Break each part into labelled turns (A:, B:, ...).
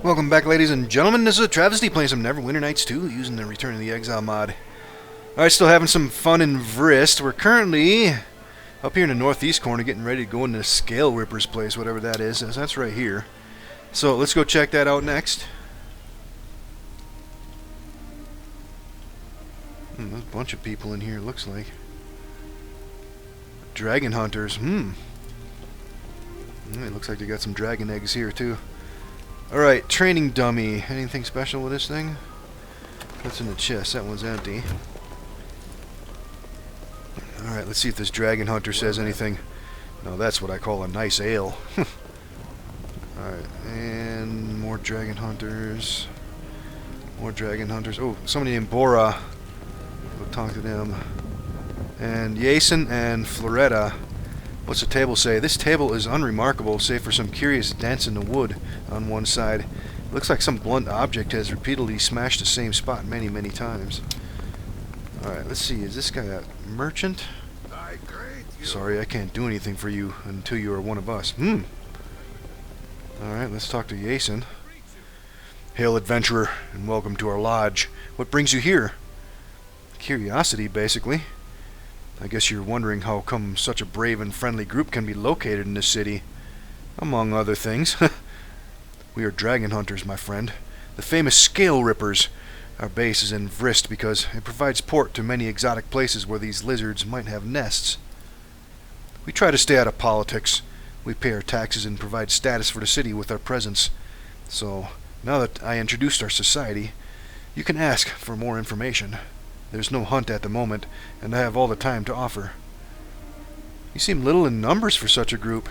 A: Welcome back, ladies and gentlemen. This is AhTravesty playing some Neverwinter Nights 2 using the Return of the Exile mod. Alright, still having some fun in Vrist. We're currently up here in the northeast corner getting ready to go into Scale Ripper's place, whatever that is. That's right here. So let's go check that out next. There's a bunch of people in here, it looks like. Dragonhunters. It looks like they got some dragon eggs here, too. Alright, training dummy. Anything special with this thing? What's in the chest? That one's empty. Alright, let's see if this dragon hunter says anything. No, that's what I call a nice ale. Alright, and more dragon hunters. More dragon hunters. Oh, somebody named Bora. We'll talk to them. And Yason and Floretta. What's the table say? This table is unremarkable, save for some curious dents in the wood on one side. It looks like some blunt object has repeatedly smashed the same spot many, many times. Alright, let's see. Is this guy a merchant? Sorry, I can't do anything for you until you are one of us. Alright, let's talk to Yason. Hail, adventurer, and welcome to our lodge. What brings you here? Curiosity, basically. I guess you're wondering how come such a brave and friendly group can be located in this city. Among other things. We are dragon hunters, my friend. The famous Scale Rippers. Our base is in Vrist because it provides port to many exotic places where these lizards might have nests. We try to stay out of politics. We pay our taxes and provide status for the city with our presence. So, now that I introduced our society, you can ask for more information. There's no hunt at the moment, and I have all the time to offer. You seem little in numbers for such a group.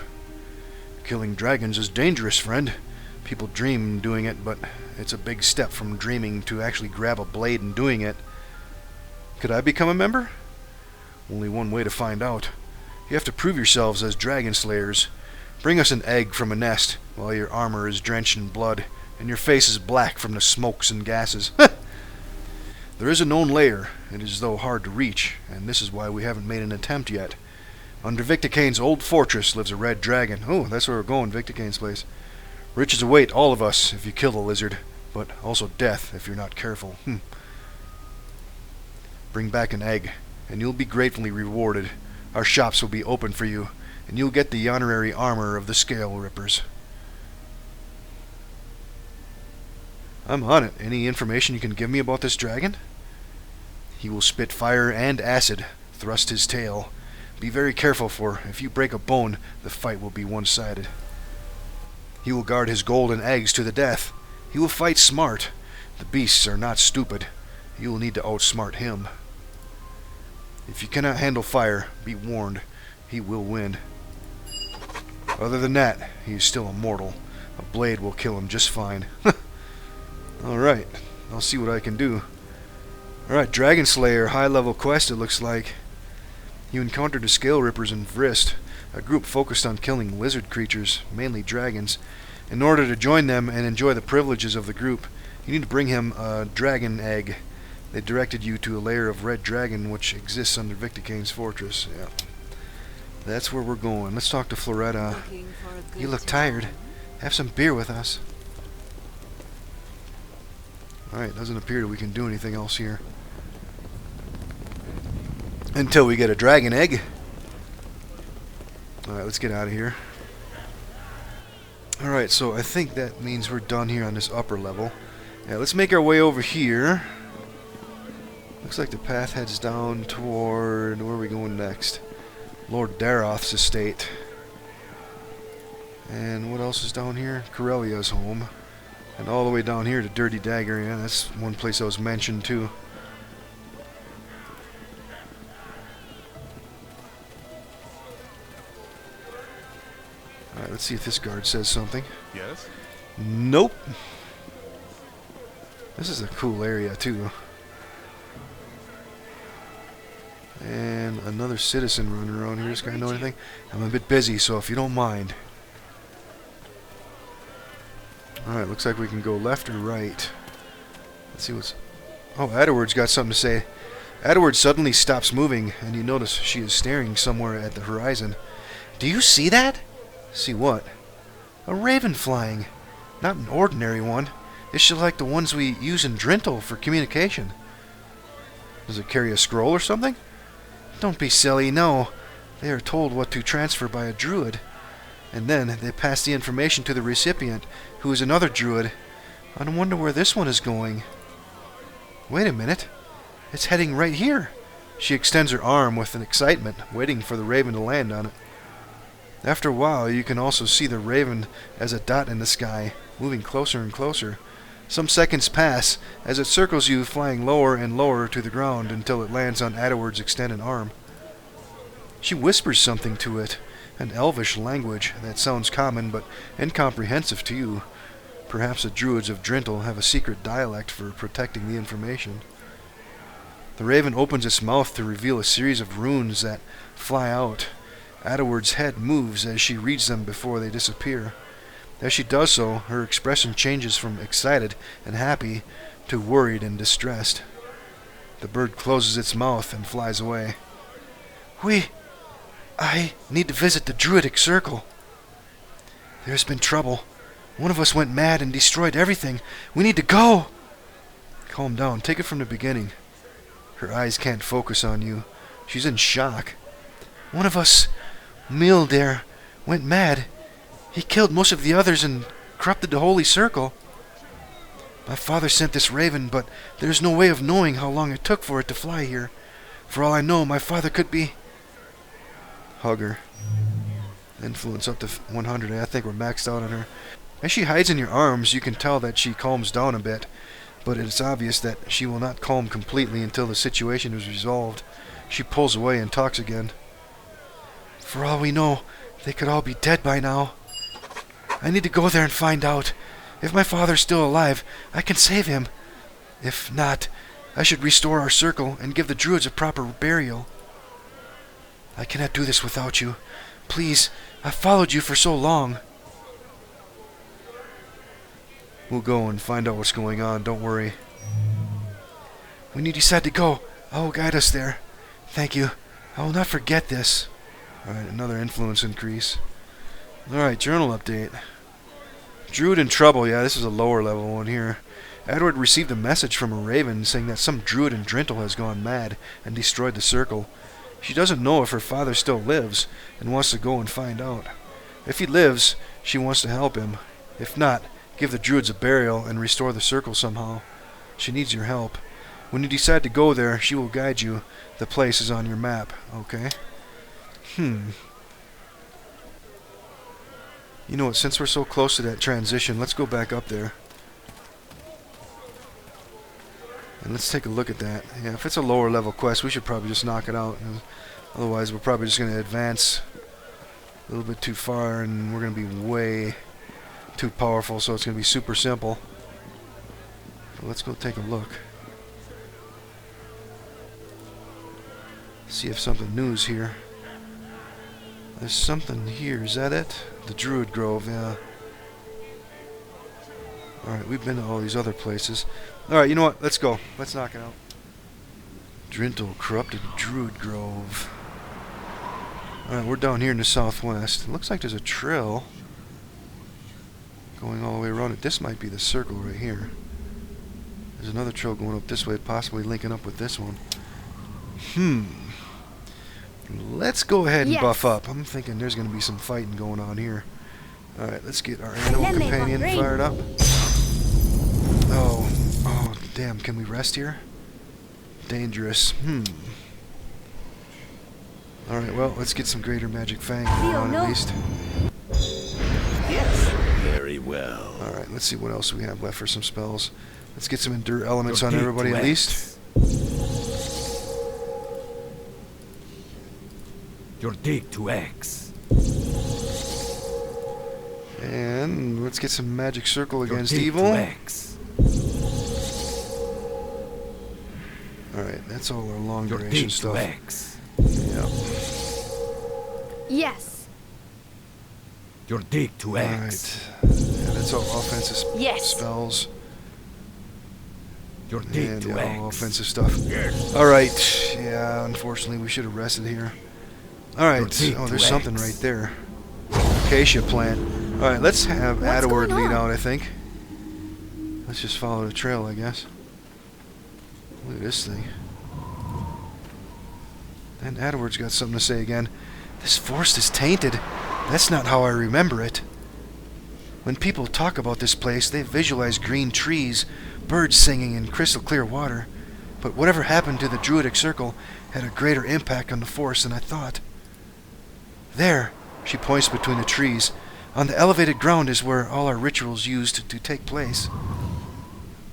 A: Killing dragons is dangerous, friend. People dream doing it, but it's a big step from dreaming to actually grab a blade and doing it. Could I become a member? Only one way to find out. You have to prove yourselves as dragon slayers. Bring us an egg from a nest, while your armor is drenched in blood, and your face is black from the smokes and gases. There is a known lair. It is though hard to reach, and this is why we haven't made an attempt yet. Under Victicane's old fortress lives a red dragon. Oh, that's where we're going, Victicane's place. Riches await all of us if you kill the lizard, but also death if you're not careful. Bring back an egg, and you'll be gratefully rewarded. Our shops will be open for you, and you'll get the honorary armor of the Scale Rippers. I'm on it. Any information you can give me about this dragon? He will spit fire and acid, thrust his tail. Be very careful, for if you break a bone, the fight will be one-sided. He will guard his golden eggs to the death. He will fight smart. The beasts are not stupid. You will need to outsmart him. If you cannot handle fire, be warned. He will win. Other than that, he is still immortal. A blade will kill him just fine. Alright, I'll see what I can do. Alright, Dragon Slayer, high-level quest it looks like. You encountered the Scale Rippers in Vrist, a group focused on killing lizard creatures, mainly dragons. In order to join them and enjoy the privileges of the group, you need to bring him a dragon egg. They directed you to a lair of red dragon which exists under Victicane's fortress. Yeah. That's where we're going. Let's talk to Floretta. You look tired. Have some beer with us. Alright, doesn't appear that we can do anything else here. Until we get a dragon egg. Alright, let's get out of here. Alright, so I think that means we're done here on this upper level. Yeah, let's make our way over here. Looks like the path heads down toward... where are we going next? Lord Daroth's estate. And what else is down here? Corellia's home. And all the way down here to Dirty Dagger. Yeah, that's one place that was mentioned too. Alright, let's see if this guard says something.
B: Yes?
A: Nope. This is a cool area too. And another citizen running around here. Does this guy know anything? I'm a bit busy, so if you don't mind. Alright, looks like we can go left or right. Let's see what's... Oh, Adderward's got something to say. Adderward suddenly stops moving, and you notice she is staring somewhere at the horizon. Do you see that? See what? A raven flying. Not an ordinary one. It's just like the ones we use in Drintel for communication. Does it carry a scroll or something? Don't be silly, no. They are told what to transfer by a Druid. And then they pass the information to the recipient, who is another Druid. I wonder where this one is going. Wait a minute. It's heading right here. She extends her arm with an excitement, waiting for the raven to land on it. After a while, you can also see the raven as a dot in the sky, moving closer and closer. Some seconds pass as it circles you, flying lower and lower to the ground until it lands on Adderward's extended arm. She whispers something to it, an elvish language that sounds common but incomprehensive to you. Perhaps the Druids of Drintel have a secret dialect for protecting the information. The raven opens its mouth to reveal a series of runes that fly out. Adderward's head moves as she reads them before they disappear. As she does so, her expression changes from excited and happy to worried and distressed. The bird closes its mouth and flies away. I need to visit the Druidic Circle. There's been trouble. One of us went mad and destroyed everything. We need to go! Calm down. Take it from the beginning. Her eyes can't focus on you. She's in shock. One of us, Mildair, went mad. He killed most of the others and corrupted the Holy Circle. My father sent this raven, but there's no way of knowing how long it took for it to fly here. For all I know, my father could be... Hug her. Influence up to 100. I think we're maxed out on her. As she hides in your arms, you can tell that she calms down a bit, but it's obvious that she will not calm completely until the situation is resolved. She pulls away and talks again. For all we know, they could all be dead by now. I need to go there and find out. If my father's still alive, I can save him. If not, I should restore our circle and give the Druids a proper burial. I cannot do this without you. Please, I've followed you for so long. We'll go and find out what's going on, don't worry. When you decide to go, I will guide us there. Thank you. I will not forget this. Alright, another influence increase. Alright, journal update. Druid in trouble. Yeah, this is a lower level one here. Edward received a message from a raven saying that some Druid in Drintel has gone mad and destroyed the circle. She doesn't know if her father still lives and wants to go and find out. If he lives, she wants to help him. If not, give the Druids a burial and restore the circle somehow. She needs your help. When you decide to go there, she will guide you. The place is on your map, okay? You know what, since we're so close to that transition, let's go back up there. And let's take a look at that. Yeah, if it's a lower level quest, we should probably just knock it out. Otherwise, we're probably just going to advance a little bit too far, and we're going to be way too powerful, so it's going to be super simple. So let's go take a look. See if something new is here. There's something here. Is that it? The Druid Grove, yeah. Alright, we've been to all these other places. Alright, you know what? Let's go. Let's knock it out. Drintel Corrupted Druid Grove. Alright, we're down here in the southwest. It looks like there's a trail going all the way around it. This might be the circle right here. There's another trail going up this way, possibly linking up with this one. Let's go ahead and buff up. I'm thinking there's going to be some fighting going on here. Alright, let's get our animal companion fired up. Oh, damn, can we rest here? Dangerous. Alright, well, let's get some Greater Magic Fang going on at least.
B: Yes, very well.
A: Alright, let's see what else we have left for some spells. Let's get some Endure Elements on everybody at least.
B: Your dig to X.
A: And let's get some Magic Circle against
B: Your dig
A: evil.
B: to X.
A: Alright, that's all our long
B: Your
A: duration
B: dig
A: stuff.
B: to X.
A: Yep.
C: Yes.
B: Your dig to X.
A: Alright. Yeah, that's all offensive spells.
B: Your dig
A: And
B: to X.
A: all offensive stuff.
B: Yes.
A: Alright. Yeah, unfortunately we should have rested here. Alright. Oh, there's something right there. Acacia plant. Alright, let's have
C: What's
A: Adderward
C: going
A: lead
C: on?
A: out, I think. Let's just follow the trail, I guess. Look at this thing. And Edward's got something to say again. This forest is tainted. That's not how I remember it. When people talk about this place, they visualize green trees, birds singing, and crystal clear water. But whatever happened to the Druidic circle had a greater impact on the forest than I thought. There, she points between the trees. On the elevated ground is where all our rituals used to take place.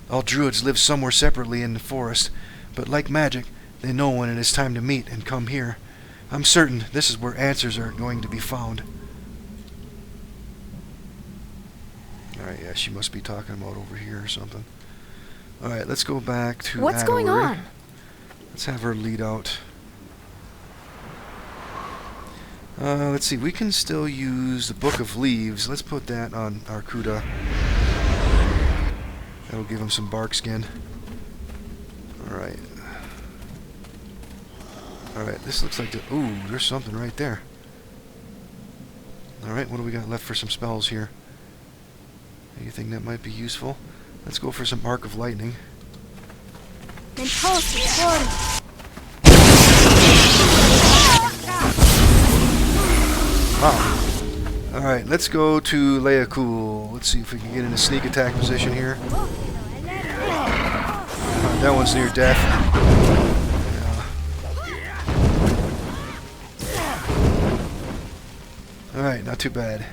A: All Druids live somewhere separately in the forest, but like magic, they know when it is time to meet and come here. I'm certain this is where answers are going to be found. Alright, yeah, she must be talking about over here or something. Alright, let's go back to
C: What's going on?
A: Let's have her lead out. Let's see, we can still use the Book of Leaves. Let's put that on Arcuda. That'll give him some bark skin. Alright. Alright, this looks like the... Ooh, there's something right there. Alright, what do we got left for some spells here? Anything that might be useful? Let's go for some Arc of Lightning. Wow. Alright, let's go to Leakul. Let's see if we can get in a sneak attack position here. That one's near death. Yeah. Alright, not too bad.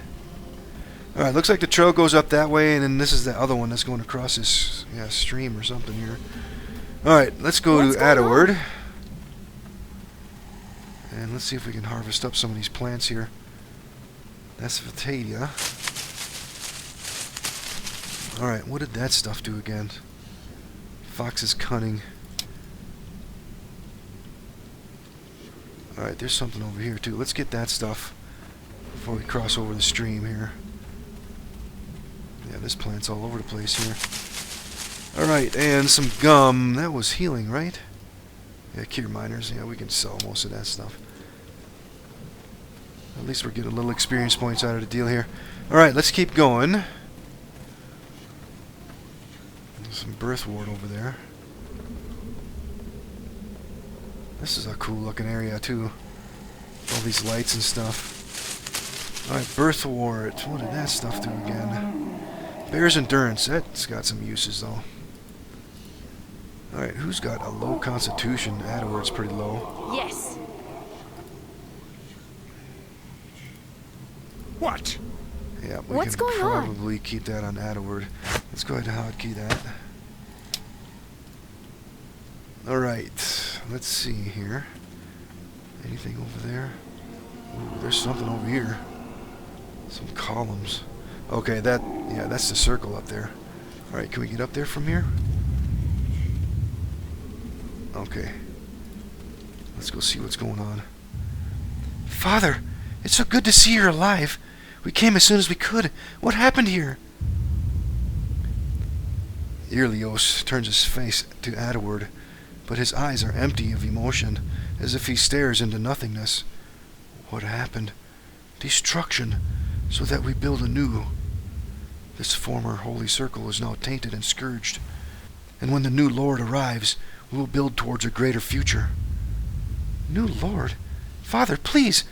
A: Alright, looks like the trail goes up that way, and then this is the other one that's going across this stream or something here. Alright, let's go to Adaward. And let's see if we can harvest up some of these plants here. That's Vitadia. Alright, what did that stuff do again? Fox's Cunning. Alright, there's something over here too. Let's get that stuff before we cross over the stream here. Yeah, this plant's all over the place here. Alright, and some gum. That was healing, right? Yeah, Cure Miners. Yeah, we can sell most of that stuff. At least we're getting a little experience points out of the deal here. Alright, let's keep going. There's some Birthwort over there. This is a cool looking area too. All these lights and stuff. Alright, Birthwort. What did that stuff do again? Bear's Endurance. That's got some uses though. Alright, who's got a low constitution? Adaward's pretty low.
C: Yes.
B: What?
A: Yeah, we
C: What's
A: can
C: going on?
A: probably keep that on Adaward. Let's go ahead and hotkey that. Alright, let's see here. Anything over there? Ooh, there's something over here. Some columns. Okay, that's the circle up there. Alright, can we get up there from here? Okay. Let's go see what's going on. Father, it's so good to see you're alive. We came as soon as we could. What happened here? Helios turns his face to Adaward, but his eyes are empty of emotion, as if he stares into nothingness. What happened? Destruction, so that we build anew. This former holy circle is now tainted and scourged, and when the new Lord arrives, we will build towards a greater future. New Lord? Father, please!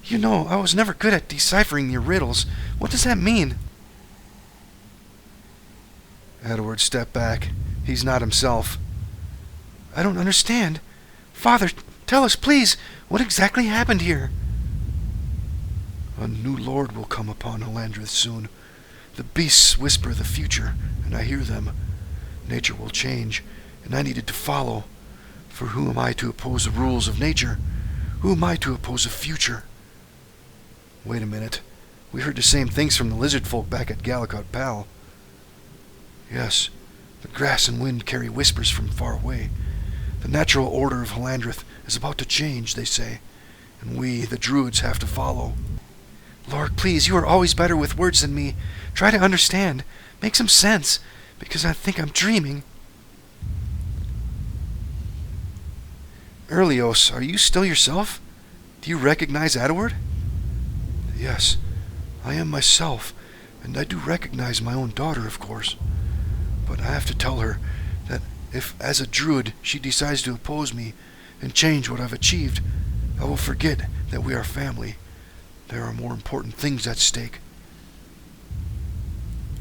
A: You know, I was never good at deciphering your riddles. What does that mean? Adaward stepped back. He's not himself. I don't understand. Father, tell us, please, what exactly happened here? A new lord will come upon Halandrith soon. The beasts whisper the future, and I hear them. Nature will change, and I needed to follow. For who am I to oppose the rules of nature? Who am I to oppose the future? Wait a minute. We heard the same things from the lizard folk back at Galacot Pal. Yes, the grass and wind carry whispers from far away. The natural order of Halandrith is about to change, they say, and we, the Druids, have to follow. Lord, please, you are always better with words than me. Try to understand. Make some sense, because I think I'm dreaming. Helios, are you still yourself? Do you recognize Adaward? Yes, I am myself, and I do recognize my own daughter, of course. But I have to tell her that if, as a druid, she decides to oppose me and change what I've achieved, I will forget that we are family. There are more important things at stake.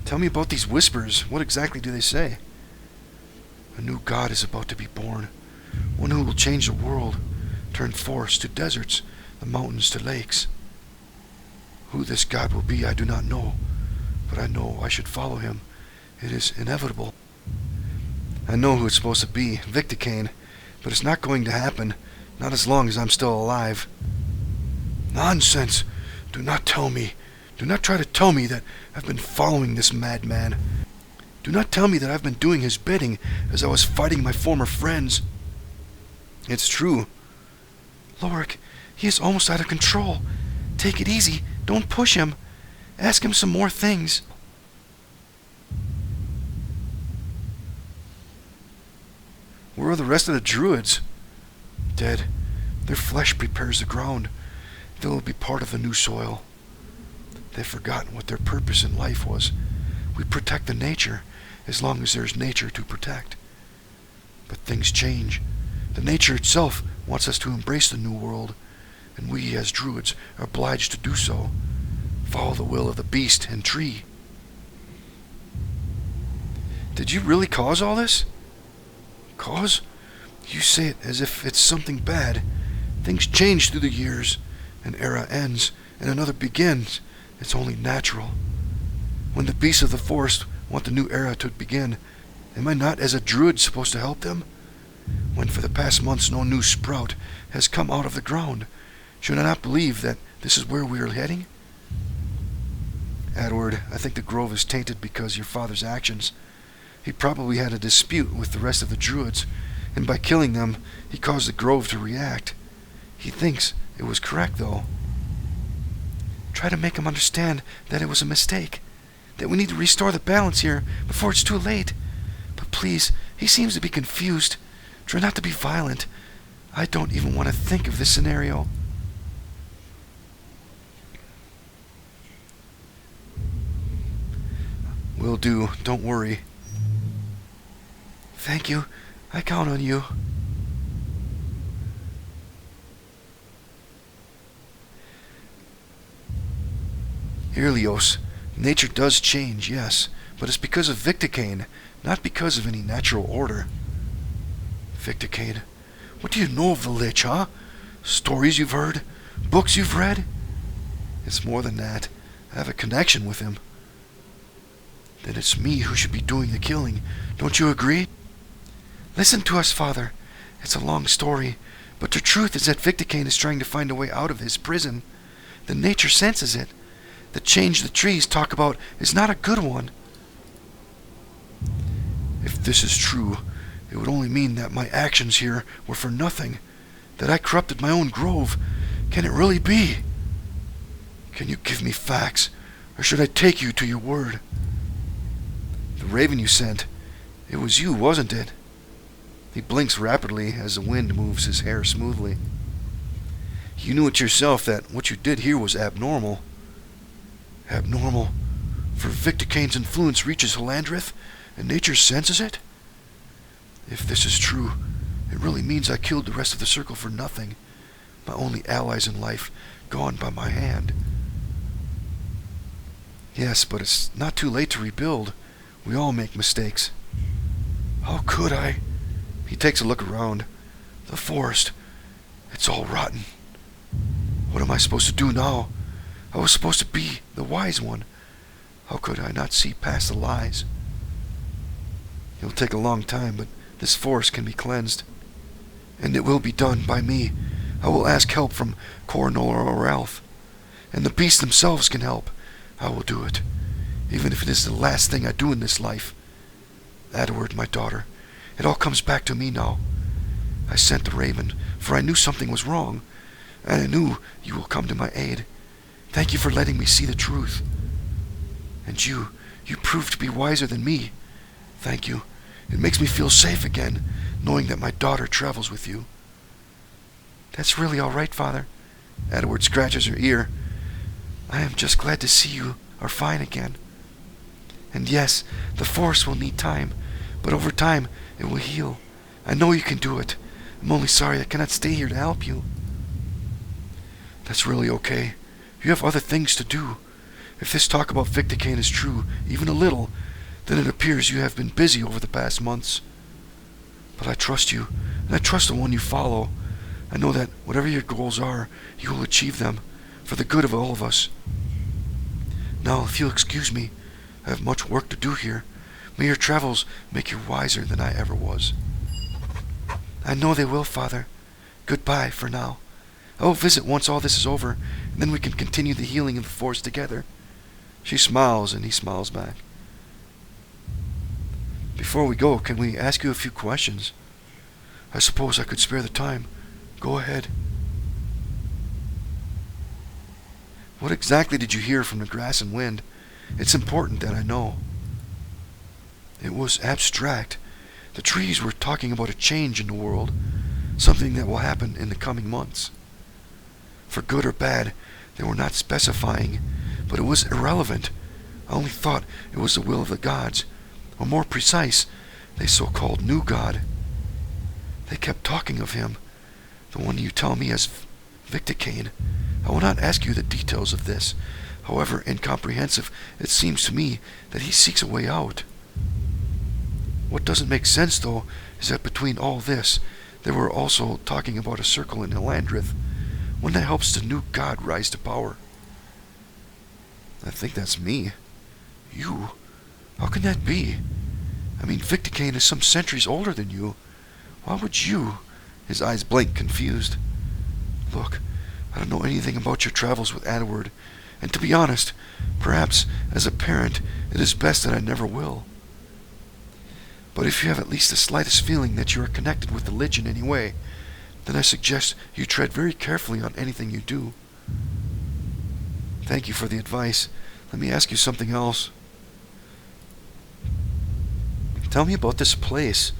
A: Tell me about these whispers. What exactly do they say? A new god is about to be born. One who will change the world, turn forests to deserts, the mountains to lakes. Who this god will be, I do not know, but I know I should follow him. It is inevitable. I know who it's supposed to be, Victicane, but it's not going to happen, not as long as I'm still alive. Nonsense! Do not tell me. Do not try to tell me that I've been following this madman. Do not tell me that I've been doing his bidding as I was fighting my former friends. It's true. Lorik, he is almost out of control. Take it easy. Don't push him. Ask him some more things. Where are the rest of the druids? Dead. Their flesh prepares the ground. They will be part of the new soil. They've forgotten what their purpose in life was. We protect the nature as long as there's nature to protect. But things change. The nature itself wants us to embrace the new world, and we as druids are obliged to do so. Follow the will of the beast and tree. Did you really cause all this? Cause? You say it as if it's something bad. Things change through the years. An era ends, and another begins. It's only natural. When the beasts of the forest want the new era to begin, am I not, as a druid, supposed to help them? When for the past months no new sprout has come out of the ground, should I not believe that this is where we are heading? Edward, I think the grove is tainted because of your father's actions. He probably had a dispute with the rest of the druids, and by killing them, he caused the grove to react. He thinks it was correct, though. Try to make him understand that it was a mistake, that we need to restore the balance here before it's too late. But please, he seems to be confused. Try not to be violent. I don't even want to think of this scenario. Will do, don't worry. Thank you. I count on you. Helios, nature does change, yes, but it's because of Victicane, not because of any natural order. Victicane, what do you know of the Lich, huh? Stories you've heard? Books you've read? It's more than that. I have a connection with him. Then it's me who should be doing the killing. Don't you agree? Listen to us, Father. It's a long story, but the truth is that Victicane is trying to find a way out of his prison. The nature senses it. The change the trees talk about is not a good one. If this is true, it would only mean that my actions here were for nothing, that I corrupted my own grove. Can it really be? Can you give me facts, or should I take you to your word? The raven you sent, it was you, wasn't it? He blinks rapidly as the wind moves his hair smoothly. You knew it yourself that what you did here was abnormal. Abnormal? For Victicane's influence reaches Halandrith, and nature senses it? If this is true, it really means I killed the rest of the circle for nothing. My only allies in life gone by my hand. Yes, but it's not too late to rebuild. We all make mistakes. How could I? He takes a look around. The forest, it's all rotten. What am I supposed to do now? I was supposed to be the wise one. How could I not see past the lies? It'll take a long time, but this forest can be cleansed. And it will be done by me. I will ask help from Coronel or Ralph. And the beasts themselves can help. I will do it, even if it is the last thing I do in this life. Edward, my daughter, it all comes back to me now. I sent the raven, for I knew something was wrong, and I knew you will come to my aid. Thank you for letting me see the truth. And you proved to be wiser than me. Thank you. It makes me feel safe again, knowing that my daughter travels with you. That's really all right, Father. Edward scratches her ear. I am just glad to see you are fine again. And yes, the forest will need time, but over time it will heal. I know you can do it. I'm only sorry I cannot stay here to help you. That's really okay. You have other things to do. If this talk about Victicane is true, even a little, then it appears you have been busy over the past months. But I trust you, and I trust the one you follow. I know that whatever your goals are, you will achieve them, for the good of all of us. Now, if you'll excuse me, I have much work to do here. May your travels make you wiser than I ever was. I know they will, Father. Goodbye for now. I will visit once all this is over, and then we can continue the healing of the forest together. She smiles, and he smiles back. Before we go, can we ask you a few questions? I suppose I could spare the time. Go ahead. What exactly did you hear from the grass and wind? It's important that I know. It was abstract. The trees were talking about a change in the world, something that will happen in the coming months. For good or bad, they were not specifying, but it was irrelevant. I only thought it was the will of the gods, or more precise, they so-called new god. They kept talking of him, the one you tell me as Victicane. I will not ask you the details of this. However incomprehensive it seems to me that he seeks a way out. What doesn't make sense, though, is that between all this, they were also talking about a circle in Elandrith, one that helps the new god rise to power. I think that's me. You? How can that be? I mean, Victicane is some centuries older than you. Why would you? His eyes blink, confused. Look, I don't know anything about your travels with Adward, and to be honest, perhaps, as a parent, it is best that I never will. But if you have at least the slightest feeling that you are connected with the Lich in any way, then I suggest you tread very carefully on anything you do. Thank you for the advice. Let me ask you something else. Tell me about this place.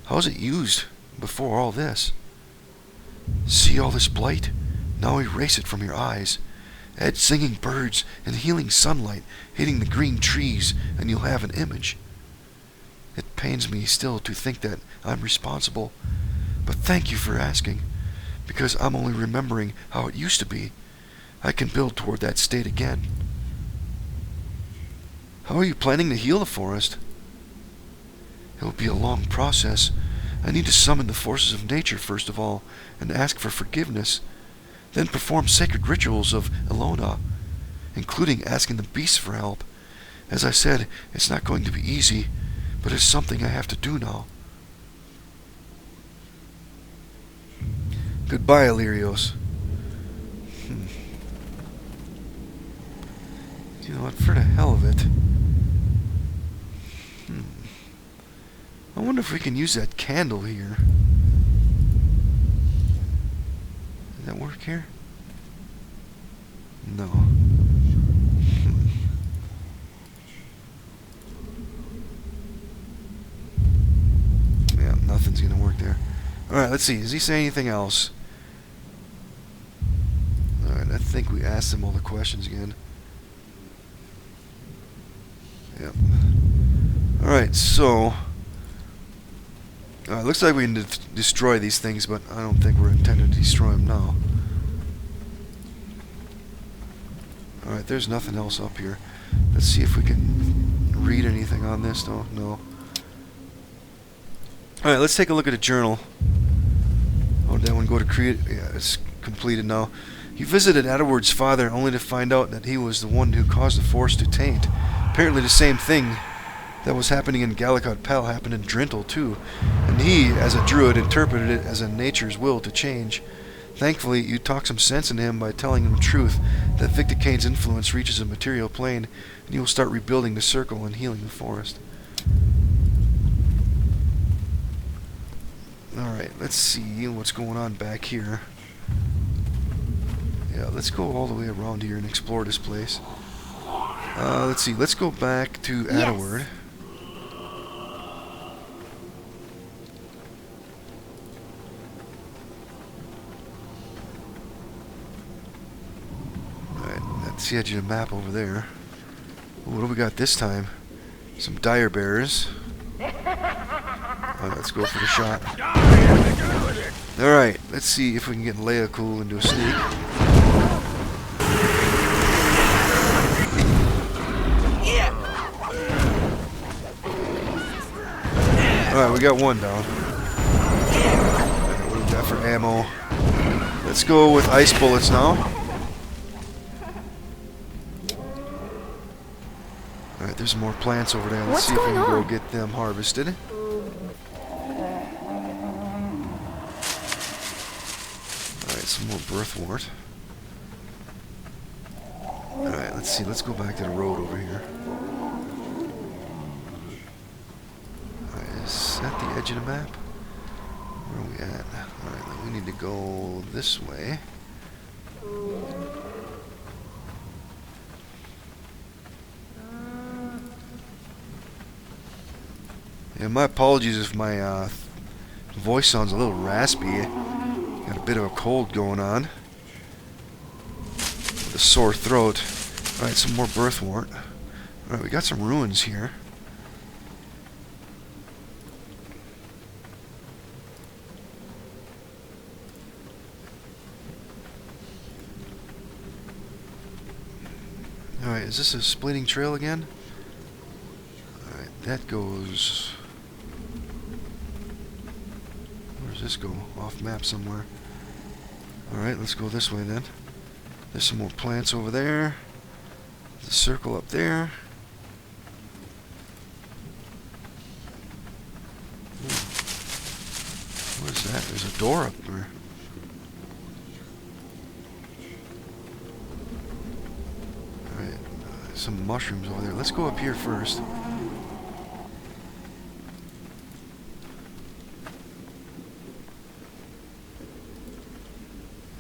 A: How was it used before all this? See all this blight? Now erase it from your eyes. Add singing birds and healing sunlight hitting the green trees, and you'll have an image. It pains me still to think that I'm responsible, but thank you for asking, because I'm only remembering how it used to be. I can build toward that state again. How are you planning to heal the forest? It will be a long process. I need to summon the forces of nature first of all, and ask for forgiveness, then perform sacred rituals of Elona, including asking the beasts for help. As I said, it's not going to be easy, but it's something I have to do now. Goodbye, Helios. You know what, for the hell of it. I wonder if we can use that candle here. Does that work here? No. Yeah, nothing's gonna work there. Alright, let's see. Does he say anything else? Alright, I think we asked him all the questions again. Yep. Alright, so... looks like we can destroy these things, but I don't think we're intending to destroy them now. Alright, there's nothing else up here. Let's see if we can read anything on this. No. Alright, let's take a look at a journal. Oh, that one go to create. Yeah, it's completed now. He visited Edward's father only to find out that he was the one who caused the forest to taint. Apparently the same thing that was happening in Gallicot Pell happened in Drintel too, and he, as a druid, interpreted it as a nature's will to change. Thankfully, you talked some sense into him by telling him the truth, that Victicane's influence reaches a material plane, and he will start rebuilding the circle and healing the forest. Alright, let's see what's going on back here. Yeah, let's go all the way around here and explore this place. Let's see, let's go back to Adward. Yes. Alright, that's the edge of the map over there. Ooh, what do we got this time? Some dire bears. Alright, let's go for the shot. Alright, let's see if we can get Leia cool into a sneak. Alright, we got one down. What do we got for ammo? Let's go with ice bullets now. Alright, there's more plants over there. Let's see if we can go get them harvested. Alright, some more birthwort. Alright, let's see. Let's go back to the road over here. Alright, is that the edge of the map? Where are we at? Alright, we need to go this way. Yeah, my apologies if my voice sounds a little raspy. Got a bit of a cold going on. With a sore throat. Alright, some more birthwort. Alright, we got some ruins here. Alright, is this a splitting trail again? Alright, that goes... Where does this go? Off map somewhere. Alright, let's go this way then. There's some more plants over there. There's a circle up there. What is that? There's a door up there. Alright, some mushrooms over there. Let's go up here first.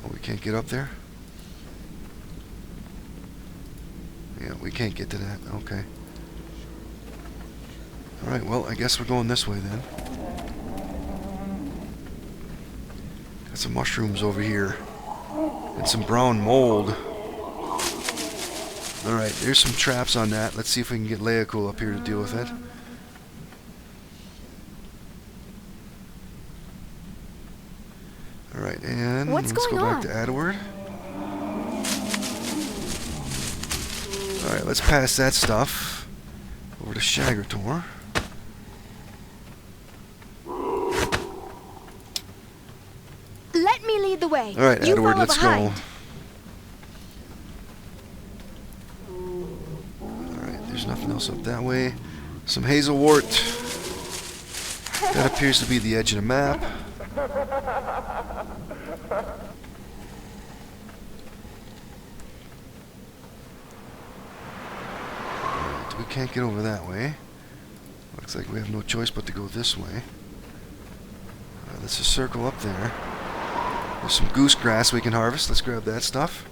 A: Oh, we can't get up there? Yeah, we can't get to that. Okay. Alright, well, I guess we're going this way then. Got some mushrooms over here. And some brown mold. Alright, there's some traps on that. Let's see if we can get Leia cool up here to deal with it. Alright, and let's go back to Adward. Alright, let's pass that stuff over to Shaggertor.
C: Let me lead the way.
A: Alright, Adward, let's go. Alright, there's nothing else up that way. Some hazelwort. That appears to be the edge of the map. We can't get over that way. Looks like we have no choice but to go this way. There's a circle up there. There's some goose grass we can harvest. Let's grab that stuff.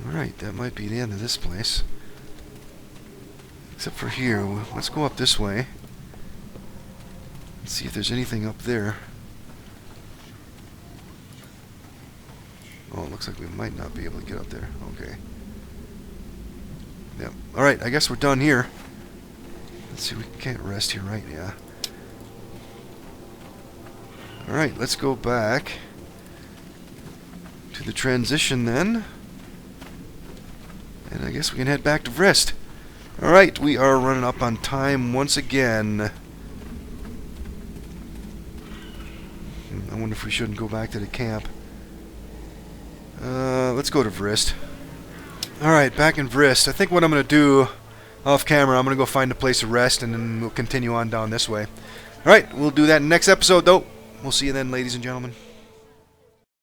A: Alright, that might be the end of this place. Except for here. Let's go up this way. Let's see if there's anything up there. Oh, it looks like we might not be able to get up there. Okay. Yep. Alright, I guess we're done here. Let's see, we can't rest here, right? Yeah. Alright, let's go back to the transition then. And I guess we can head back to Vrist. Alright, we are running up on time once again. I wonder if we shouldn't go back to the camp. Let's go to Vrist. Alright, back in Vrist. I think what I'm going to do off camera, I'm going to go find a place to rest and then we'll continue on down this way. Alright, we'll do that in the next episode though. We'll see you then, ladies and gentlemen.